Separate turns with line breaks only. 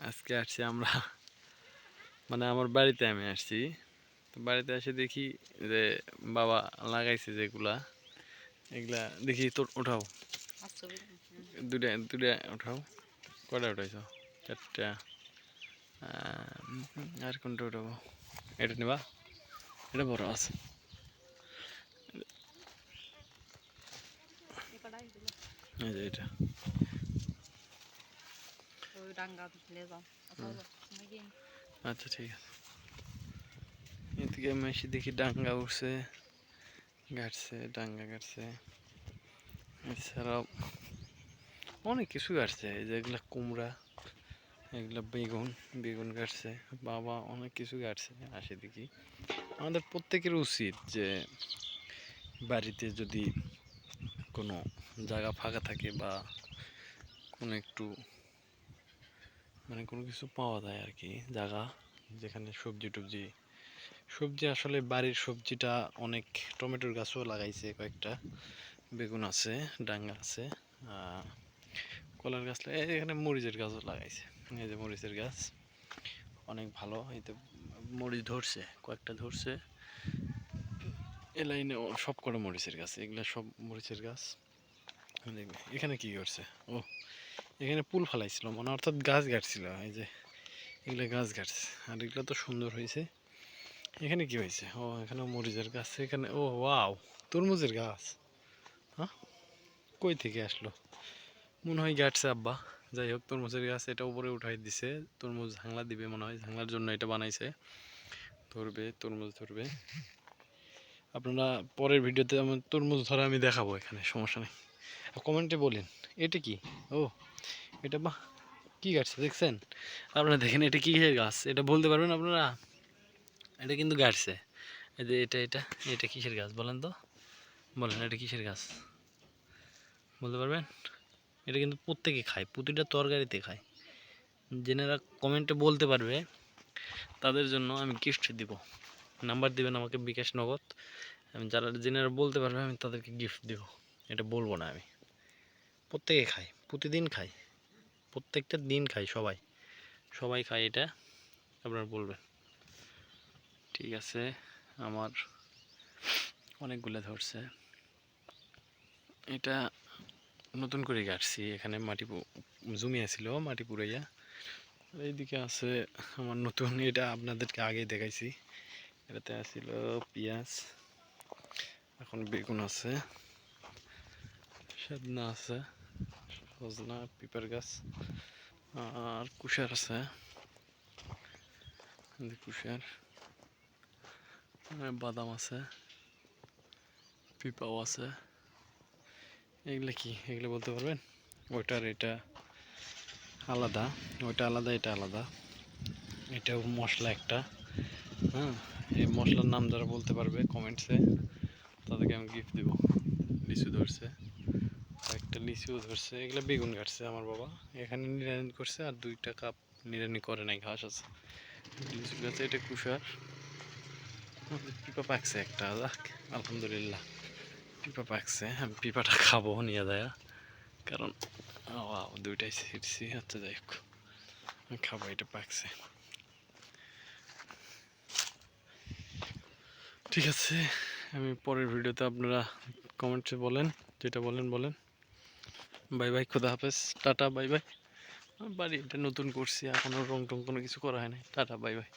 আজকে আসছি আমরা, মানে আমার বাড়িতে আমি আসছি। তো বাড়িতে এসে দেখি যে বাবা লাগাইছে যেগুলা, এগুলা দেখি তোর উঠাও, দুটা দুটা উঠাও। কটা উঠাইছ? চারটা। আর কোনটা উঠাবো? এটা নেবা? এটা বড় আছে। এই যে এটা। আচ্ছা ঠিক আছে। এদিকে আমি এসে দেখি ডাঙ্গা উঠছে, গাড়ছে, ডাঙ্গা গাড়ছে। এছাড়াও অনেক কিছু গাড়ছে, এই যে এগুলা কুমড়া, এগুলা বেগুন, বেগুন গাড়ছে। বাবা অনেক কিছু গাড়ছে। আসে দেখি আমাদের প্রত্যেকের উচিত যে বাড়িতে যদি কোনো জায়গা ফাঁকা থাকে বা কোনো একটু মানে কোনো কিছু পাওয়া যায় আর কি, জায়গা যেখানে সবজি টবজি, সবজি আসলে বাড়ির সবজিটা অনেক, টমেটোর গাছও লাগাইছে কয়েকটা, বেগুন আছে, ডাঙ্গা আছে, কলার গাছ, এখানে মরিচের গাছও লাগাইছে। এই যে মরিচের গাছ অনেক ভালো, এতে মরিচ ধরছে, কয়েকটা ধরছে। এ লাইনে সব কটা মরিচের গাছ, এগুলা সব মরিচের গাছ। দেখবে এখানে কি করছে, ও এখানে পুল ফালাইছিল মানে, অর্থাৎ গাছ গাড়ছিল। এই যে এগুলো গাছ গাড়ছে, আর এগুলো তো সুন্দর হয়েছে। এখানে কি হয়েছে? ও এখানে মরিচের গাছ, এখানে ও ওয়াও তরমুজের গাছ। হ্যাঁ, কই থেকে আসলো? মনে হয় গাছছে আব্বা। যাই হোক, তরমুজের গাছ এটা উপরে উঠাই দিছে, তরমুজ ঝাংলা দিবে মনে হয়, ঝাংলার জন্য এটা বানাইছে। ধরবে, তরমুজ ধরবে। আপনারা পরের ভিডিওতে আমার তরমুজ ধরা আমি দেখাবো, এখানে সমস্যা নেই। কমেন্টে বলেন এটা কি। ও এটা বাহ, কি গাছ দেখছেন আপনারা? দেখেন এটা কিসের গাছ, এটা বলতে পারবেন আপনারা? এটা কিন্তু গাছছে। এই যে এটা এটা এটা কিসের গাছ বলেন তো, বলেন এটা কিসের গাছ বলতে পারবেন? এটা কিন্তু প্রত্যেকে খায়, প্রতিটা তরকারিতে খায়। যেনারা কমেন্টে বলতে পারবে তাদের জন্য আমি গিফট দিব। নাম্বার দিবেন আমাকে, বিকাশ নগদ। আমি যারা যেনারা বলতে পারবে আমি তাদেরকে গিফট দিব। এটা বলবো না আমি, প্রত্যেকে খায়, প্রতিদিন খায়, প্রত্যেকটা দিন খায়, সবাই সবাই খায় এটা, আপনারা বলবেন। ঠিক আছে, আমার অনেকগুলো ধরছে। এটা নতুন করে গাড়ছি, এখানে মাটি জমিয়া ছিল, মাটি পুরাইয়া। এইদিকে আছে আমার নতুন, এটা আপনাদেরকে আগে দেখাইছি। এটাতে আছিল পেঁয়াজ, এখন বেগুন আছে, সজনা আছে, সজনা পিপার গাছ, আর কুশার আছে, কুশার, বাদাম আছে, পিপাও আছে। এগুলো কি, এগুলো বলতে পারবেন? ওইটার এটা আলাদা, ওইটা আলাদা, এটা আলাদা। এটাও মশলা একটা। হ্যাঁ, এই মশলার নাম যারা বলতে পারবে কমেন্টসে তাদেরকে আমি গিফট দেবো। লিচু ধরছে, একটা লিচুও ধরছে। এগুলো বেগুন কাটছে আমার বাবা, এখানে নিড়ানি করছে, আর 2টা কাপ নিড়ানি করে নাই, ঘাস আছে। লিচু গাছে এটা কুষার, পিপা পাকছে একটা, যাক আলহামদুলিল্লাহ পিপা পাকছে। আমি পিপাটা খাবো নিয়ে দেয়া, কারণ 2টাই ছিটছি। আচ্ছা যাই হোক, আমি খাবো, এটা পাকছে। ঠিক আছে, আমি পরের ভিডিওতে আপনারা কমেন্টসে বলেন, যেটা বলেন বলেন। বাই বাই, খুদা হাফেজ, টাটা বাই বাই। বাড়ি এটা নতুন করছি, এখনো রং টং কোনো কিছু করা হয়নি। Tata bye bye.